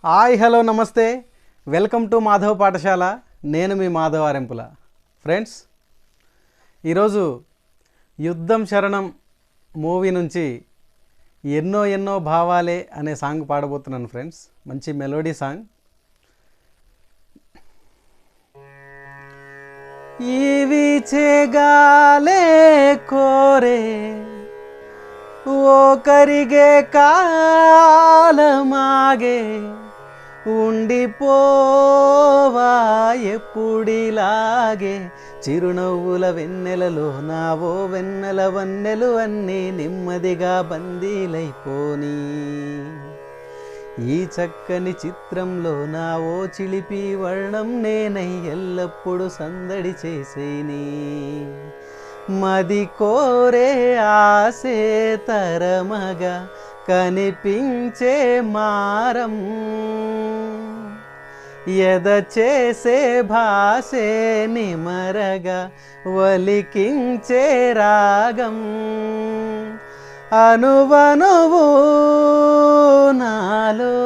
Hi hello నమస్తే welcome to Madhav పాఠశాల. నేను మీ మాధవ్ ఆరెంపుల. ఫ్రెండ్స్, ఈరోజు యుద్ధం శరణం మూవీ నుంచి ఎన్నో ఎన్నో భావాలే అనే సాంగ్ పాడబోతున్నాను. ఫ్రెండ్స్, మంచి మెలోడీ సాంగ్. ఇవి చెగాలే కోరే ఓకరిగే కాలమాగే ఉండిపోవా ఎప్పుడిలాగే చిరునవ్వుల వెన్నెలలో నావో వెన్నెల వన్నెలు అన్నీ నెమ్మదిగా బందీలైపోని ఈ చక్కని చిత్రంలో నావో చిలిపి వర్ణం నేనై ఎల్లప్పుడూ సందడి చేసేని మది కోరే ఆసే తరమగా కనిపించే మారం ఎద చేసే భాసే నిమరగా వలికించే రాగం అనువనువు నాలో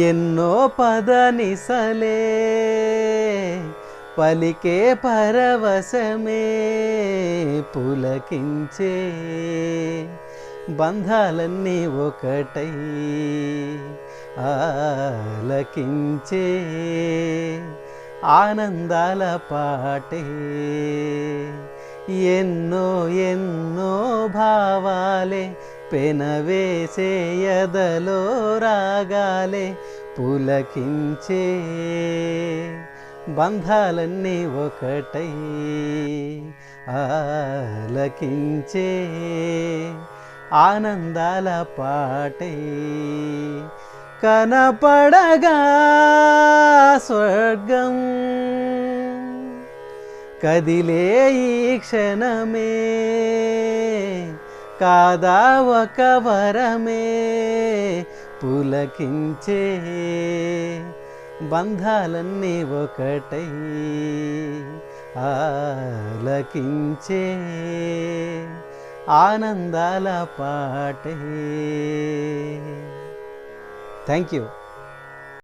ఎన్నో పదనిసలే పలికే పరవశమే పులకించే బంధాలన్నీ ఒకటై ఆలకించే ఆనందాల పాటే ఎన్నో ఎన్నో భావాలే పెనవేసే ఎదలో రాగాలే పులకించే బంధాలన్నీ ఒకటై ఆలకించే ఆనందాల పాటే కనపడగా స్వర్గం కదిలే ఈ క్షణమే కాదా ఒక వరమే పులకించే బంధాలన్నీ ఒకటై ఆలకించే ఆనందాల పాటే. Thank you.